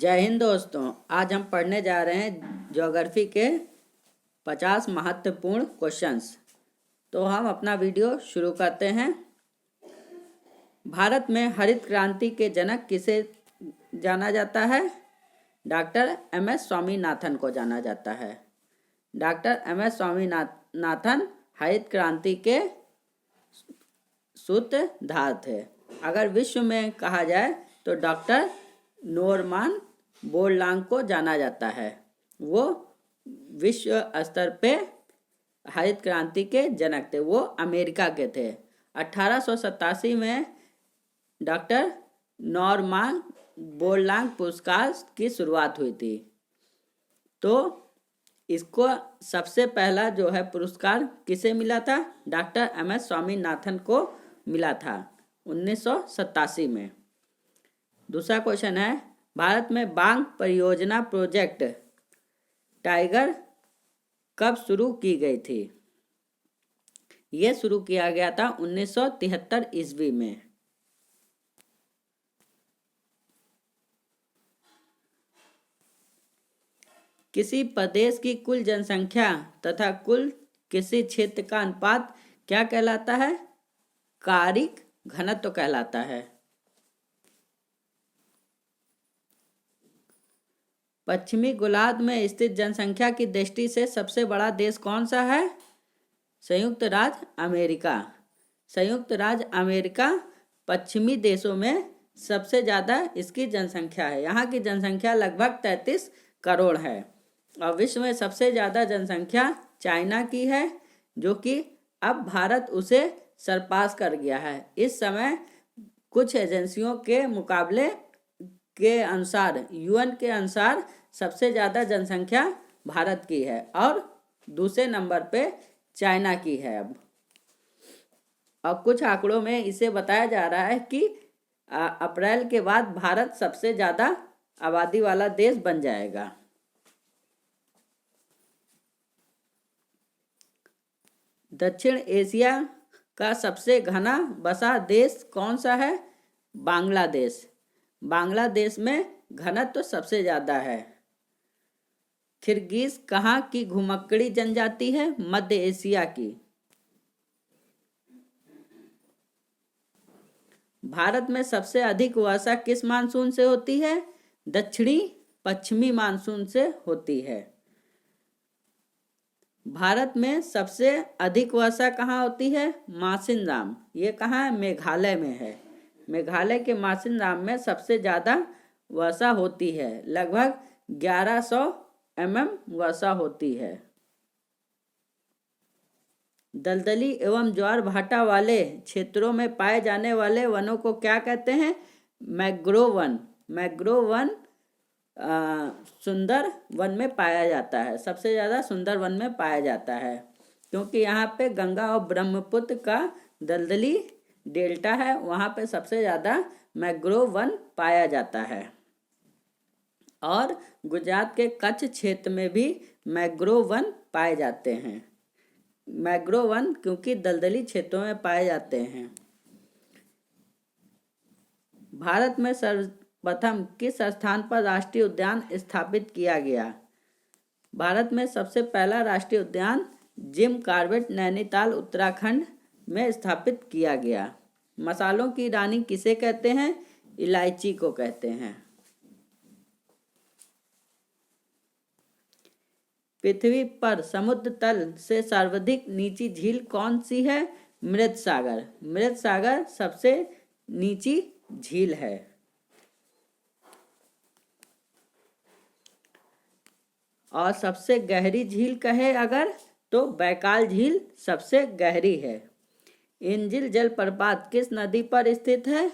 जय हिंद दोस्तों। आज हम पढ़ने जा रहे हैं ज्योग्राफी के 50 महत्वपूर्ण क्वेश्चंस। तो हम अपना वीडियो शुरू करते हैं। भारत में हरित क्रांति के जनक किसे जाना जाता है? Doctor MS. स्वामीनाथन को जाना जाता है। Doctor MS. स्वामीनाथन हरित क्रांति के सूत्रधार थे। अगर विश्व में कहा जाए तो डॉक्टर नॉर्मन बोरलॉग को जाना जाता है। वो विश्व स्तर पे हरित क्रांति के जनक थे। वो अमेरिका के थे। 1887 में डॉक्टर नॉर्मन बोरलॉग पुरस्कार की शुरुआत हुई थी। तो इसको सबसे पहला जो है पुरस्कार किसे मिला था? Doctor MS. स्वामीनाथन को मिला था 1987 में। दूसरा क्वेश्चन है, भारत में बांग परियोजना प्रोजेक्ट टाइगर कब शुरू की गई थी? यह शुरू किया गया था 1973 ईस्वी में। किसी प्रदेश की कुल जनसंख्या तथा कुल किसी क्षेत्र का अनुपात क्या कहलाता है? कारिक घनत्व कहलाता है। पश्चिमी गोलार्ध में स्थित जनसंख्या की दृष्टि से सबसे बड़ा देश कौन सा है? संयुक्त राज्य अमेरिका। संयुक्त राज्य अमेरिका पश्चिमी देशों में सबसे ज़्यादा इसकी जनसंख्या है। यहाँ की जनसंख्या लगभग 33 करोड़ है। और विश्व में सबसे ज़्यादा जनसंख्या चाइना की है, जो कि अब भारत उसे सरपास कर गया है। इस समय कुछ एजेंसियों के मुकाबले के अनुसार, यूएन के अनुसार सबसे ज़्यादा जनसंख्या भारत की है और दूसरे नंबर पे चाइना की है। अब कुछ आंकड़ों में इसे बताया जा रहा है कि अप्रैल के बाद भारत सबसे ज़्यादा आबादी वाला देश बन जाएगा। दक्षिण एशिया का सबसे घना बसा देश कौन सा है? बांग्लादेश। बांग्लादेश में घनत्व तो सबसे ज़्यादा है। किर्गिज कहाँ की घुमक्कड़ी जनजाति है? मध्य एशिया की। भारत में सबसे अधिक वर्षा किस मानसून से होती है? दक्षिणी पश्चिमी मानसून से होती है। भारत में सबसे अधिक वर्षा कहाँ होती है? मासिनराम। ये कहाँ है? मेघालय में है। मेघालय के मासिनराम में सबसे ज़्यादा वर्षा होती है। लगभग 1100 mm वर्षा होती है। दलदली एवं ज्वार भाटा वाले क्षेत्रों में पाए जाने वाले वनों को क्या कहते हैं? Mangrove one. मैंग्रोव वन सुंदर वन में पाया जाता है। सबसे ज़्यादा सुंदर वन में पाया जाता है, क्योंकि यहाँ पे गंगा और ब्रह्मपुत्र का दलदली डेल्टा है। वहाँ पे सबसे ज़्यादा मैंग्रोव वन पाया जाता है। और गुजरात के कच्छ क्षेत्र में भी मैंग्रोव वन पाए जाते हैं। मैंग्रोव वन क्योंकि दलदली क्षेत्रों में पाए जाते हैं। भारत में सर्वप्रथम किस स्थान पर राष्ट्रीय उद्यान स्थापित किया गया? भारत में सबसे पहला राष्ट्रीय उद्यान जिम कॉर्बेट नैनीताल उत्तराखंड में स्थापित किया गया। मसालों की रानी किसे कहते हैं? इलायची को कहते हैं। पृथ्वी पर समुद्र तल से सर्वाधिक नीची झील कौन सी है? मृत सागर। मृत सागर सबसे नीची झील है। और सबसे गहरी झील कहे अगर तो बैकाल झील सबसे गहरी है। एंजिल जलप्रपात किस नदी पर स्थित है?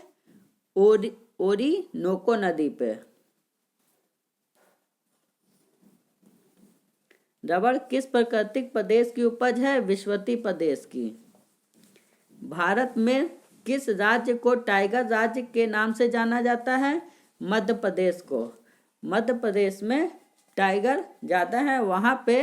ओरिनोको नदी पर। रबड़ किस प्राकृतिक प्रदेश की उपज है? विषुवतीय प्रदेश की। भारत में किस राज्य को टाइगर राज्य के नाम से जाना जाता है? मध्य प्रदेश को। मध्य प्रदेश में टाइगर ज़्यादा है। वहाँ पे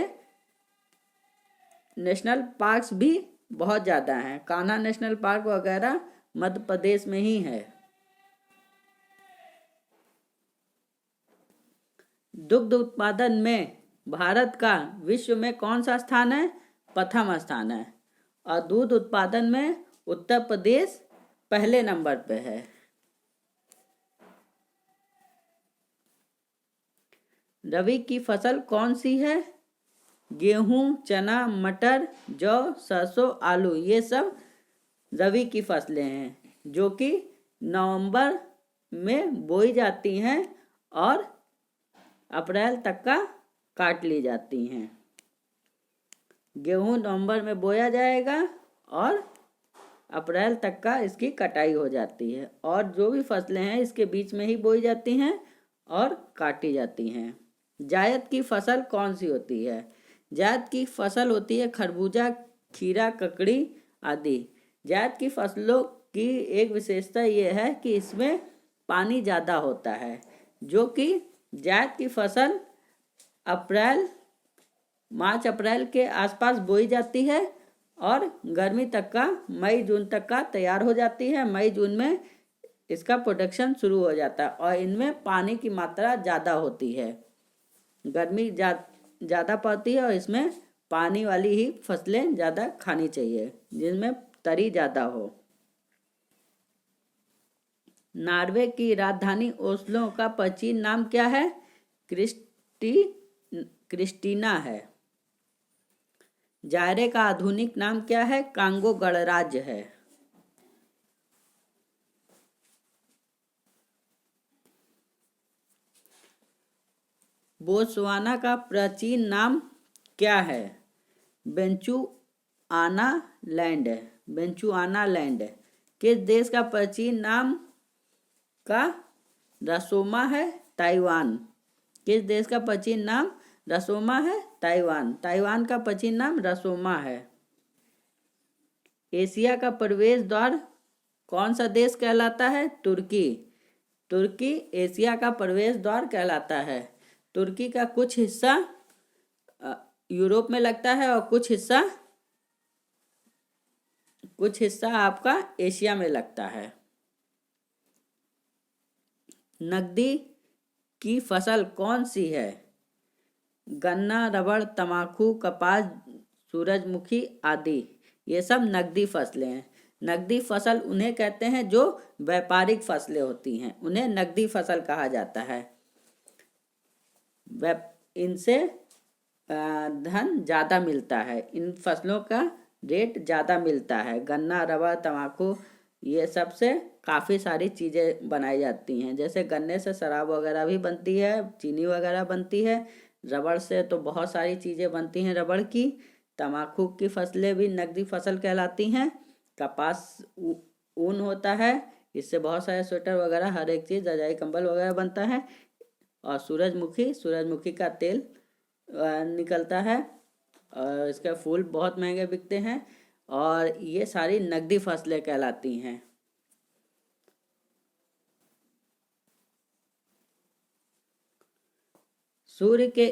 नेशनल पार्क्स भी बहुत ज़्यादा हैं। कान्हा नेशनल पार्क वगैरह मध्य प्रदेश में ही है। दुग्ध उत्पादन में भारत का विश्व में कौन सा स्थान है? प्रथम स्थान है। और दूध उत्पादन में उत्तर प्रदेश पहले नंबर पे है। रबी की फसल कौन सी है? गेहूं, चना, मटर, जौ, सरसों, आलू, ये सब रबी की फसलें हैं जो कि नवंबर में बोई जाती हैं और अप्रैल तक का काट ली जाती हैं। गेहूं नवंबर में बोया जाएगा और अप्रैल तक का इसकी कटाई हो जाती है, और जो भी फसलें हैं इसके बीच में ही बोई जाती हैं और काटी जाती हैं। जायद की फसल कौन सी होती है? जायद की फसल होती है खरबूजा, खीरा, ककड़ी आदि। जायद की फसलों की एक विशेषता ये है कि इसमें पानी ज़्यादा होता है, जो कि जायद की फसल मार्च अप्रैल के आसपास बोई जाती है और गर्मी तक का मई जून तक का तैयार हो जाती है। मई जून में इसका प्रोडक्शन शुरू हो जाता है और इनमें पानी की मात्रा ज़्यादा होती है। गर्मी ज़्यादा पड़ती है और इसमें पानी वाली ही फसलें ज़्यादा खानी चाहिए जिनमें तरी ज़्यादा हो। नॉर्वे की राजधानी ओस्लो का प्राचीन नाम क्या है? क्रिस्टीना है। जायरे का आधुनिक नाम क्या है? कांगो गणराज्य है। बोत्सवाना का प्राचीन नाम क्या है? बेंचुआना लैंड। बेंचुआना लैंड। किस देश का प्राचीन नाम का रसोमा है? ताइवान। किस देश का प्राचीन नाम रसोमा है? ताइवान। ताइवान का प्राचीन नाम रसोमा है। एशिया का प्रवेश द्वार कौन सा देश कहलाता है? तुर्की। तुर्की एशिया का प्रवेश द्वार कहलाता है। तुर्की का कुछ हिस्सा यूरोप में लगता है और कुछ हिस्सा आपका एशिया में लगता है। नकदी की फसल कौन सी है? गन्ना, रबड़, तंबाकू, कपास, सूरजमुखी आदि, ये सब नकदी फसलें हैं। नकदी फसल उन्हें कहते हैं जो व्यापारिक फसलें होती हैं, उन्हें नकदी फसल कहा जाता है। इनसे धन ज़्यादा मिलता है, इन फसलों का रेट ज़्यादा मिलता है। गन्ना, रबड़, तंबाकू, ये सब से काफ़ी सारी चीज़ें बनाई जाती हैं। जैसे गन्ने से शराब वगैरह भी बनती है, चीनी वगैरह बनती है। रबड़ से तो बहुत सारी चीज़ें बनती हैं रबड़ की। तंबाकू की फसलें भी नकदी फसल कहलाती हैं। कपास ऊन होता है, इससे बहुत सारे स्वेटर वगैरह हर एक चीज़, रजाई कंबल वगैरह बनता है। और सूरजमुखी का तेल निकलता है और इसके फूल बहुत महंगे बिकते हैं। और ये सारी नकदी फसलें कहलाती हैं। सूर्य के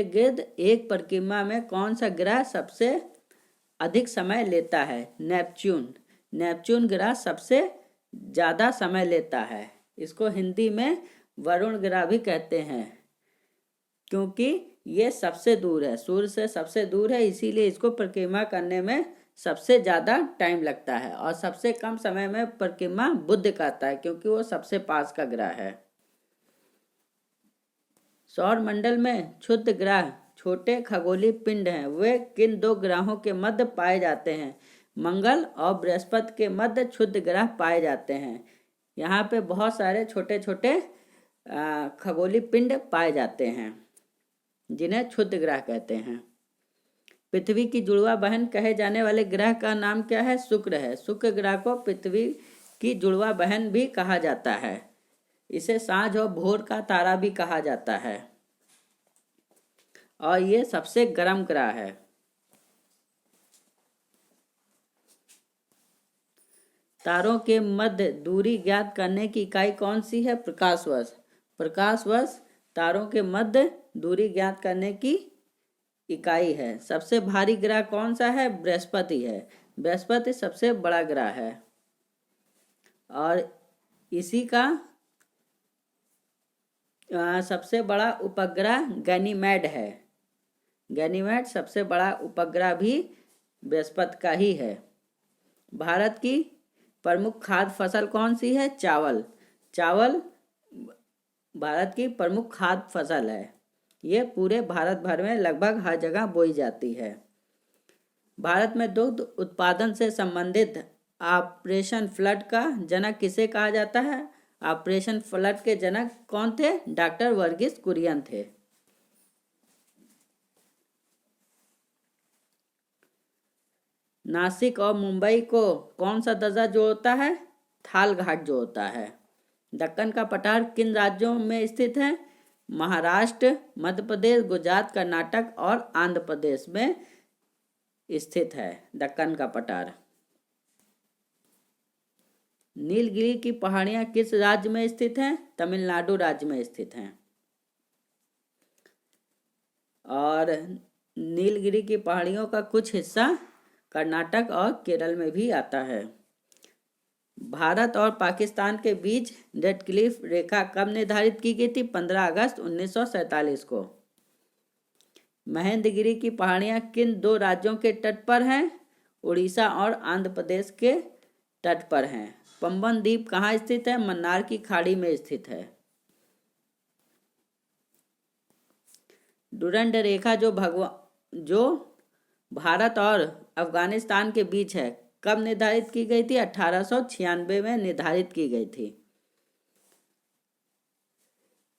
गिर्द एक परिक्रमा में कौन सा ग्रह सबसे अधिक समय लेता है? नेपच्यून ग्रह सबसे ज़्यादा समय लेता है। इसको हिंदी में वरुण ग्रह भी कहते हैं, क्योंकि ये सबसे दूर है, सूर्य से सबसे दूर है, इसीलिए इसको परिक्रमा करने में सबसे ज़्यादा टाइम लगता है। और सबसे कम समय में परिक्रमा बुध करता है, क्योंकि वो सबसे पास का ग्रह है। सौर मंडल में क्षुद्र ग्रह छोटे खगोलीय पिंड हैं, वे किन दो ग्रहों के मध्य पाए जाते हैं? मंगल और बृहस्पति के मध्य क्षुद्र ग्रह पाए जाते हैं। यहाँ पे बहुत सारे छोटे छोटे खगोलीय पिंड पाए जाते हैं जिन्हें क्षुद्र ग्रह कहते हैं। पृथ्वी की जुड़वा बहन कहे जाने वाले ग्रह का नाम क्या है? शुक्र है। शुक्र ग्रह को पृथ्वी की जुड़वा बहन भी कहा जाता है। इसे सांझ और भोर का तारा भी कहा जाता है और ये सबसे गर्म ग्रह है। तारों के मध्य दूरी ज्ञात करने की इकाई कौन सी है? प्रकाशवर्ष तारों के मध्य दूरी ज्ञात करने की इकाई है। सबसे भारी ग्रह कौन सा है? बृहस्पति है। बृहस्पति सबसे बड़ा ग्रह है। और इसी का सबसे बड़ा उपग्रह गैनीमेड है। गैनीमेड सबसे बड़ा उपग्रह भी बृहस्पति का ही है। भारत की प्रमुख खाद्य फसल कौन सी है? चावल। चावल भारत की प्रमुख खाद्य फसल है। ये पूरे भारत भर में लगभग हर जगह बोई जाती है। भारत में दुग्ध उत्पादन से संबंधित ऑपरेशन फ्लड का जनक किसे कहा जाता है? ऑपरेशन फ्लड के जनक कौन थे? डॉक्टर वर्गीस कुरियन थे। नासिक और मुंबई को कौन सा दर्जा जोड़ता है? थाल घाट जोड़ता है। दक्कन का पठार किन राज्यों में स्थित है? महाराष्ट्र, मध्य प्रदेश, गुजरात, कर्नाटक और आंध्र प्रदेश में स्थित है दक्कन का पठार। नीलगिरी की पहाड़ियां किस राज्य में स्थित हैं? तमिलनाडु राज्य में स्थित हैं। और नीलगिरी की पहाड़ियों का कुछ हिस्सा कर्नाटक और केरल में भी आता है। भारत और पाकिस्तान के बीच रेड क्लिफ रेखा कब निर्धारित की गई थी? 15 अगस्त 1947 को। महेंद्रगिरी की पहाड़ियां किन दो राज्यों के तट पर हैं? उड़ीसा और आंध्र प्रदेश के तट पर हैं। पंबन द्वीप कहाँ स्थित है? मन्नार की खाड़ी में स्थित है। डुरंड रेखा जो भारत और अफगानिस्तान के बीच है कब निर्धारित की गई थी? 1896 में निर्धारित की गई थी।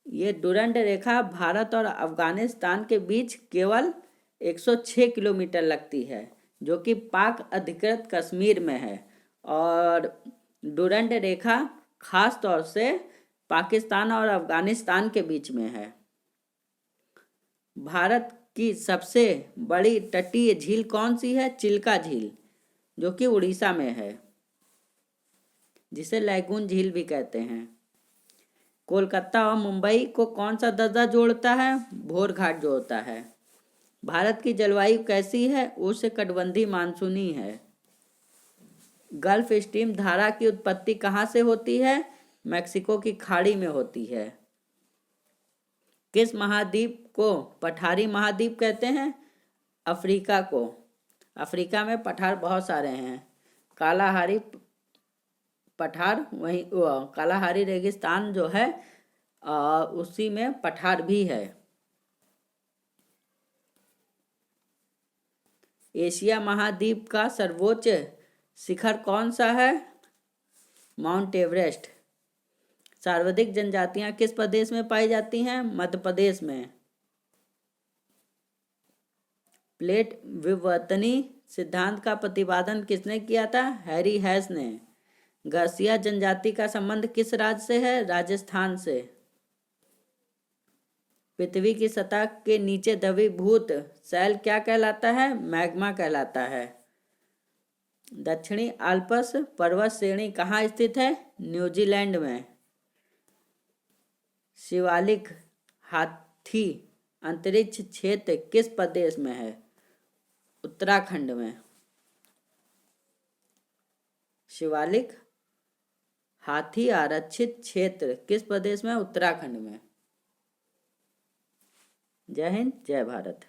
ये डुरंड रेखा भारत और अफगानिस्तान के बीच केवल 106 किलोमीटर लगती है, जो कि पाक अधिकृत कश्मीर में है। और डुरंड रेखा खास तौर से पाकिस्तान और अफगानिस्तान के बीच में है। भारत की सबसे बड़ी तटीय झील कौन सी है? चिल्का झील, जो कि उड़ीसा में है, जिसे लैगून झील भी कहते हैं। कोलकाता और मुंबई को कौन सा दर्जा जोड़ता है? भोर घाट जोड़ता है। भारत की जलवायु कैसी है? उष्णकटिबंधीय मानसूनी है। गल्फ स्ट्रीम धारा की उत्पत्ति कहाँ से होती है? मैक्सिको की खाड़ी में होती है। किस महाद्वीप को पठारी महाद्वीप कहते हैं? अफ्रीका को। अफ्रीका में पठार बहुत सारे हैं। कालाहारी पठार, वहीं कालाहारी रेगिस्तान जो है उसी में पठार भी है। एशिया महाद्वीप का सर्वोच्च शिखर कौन सा है? Mount Everest. सर्वाधिक जनजातियां किस प्रदेश में पाई जाती हैं? मध्य प्रदेश में। प्लेट विवर्तनी सिद्धांत का प्रतिपादन किसने किया था? हैरी हैस ने। गार्सिया जनजाति का संबंध किस राज्य से है? राजस्थान से। पृथ्वी की सतह के नीचे द्रवीभूत शैल क्या कहलाता है? मैग्मा कहलाता है। दक्षिणी आल्प्स पर्वत श्रेणी कहाँ स्थित है? न्यूजीलैंड में। शिवालिक हाथी अंतरिक्ष क्षेत्र किस प्रदेश में है? उत्तराखंड में। शिवालिक हाथी आरक्षित क्षेत्र किस प्रदेश में? उत्तराखंड में। जय हिंद, जय भारत।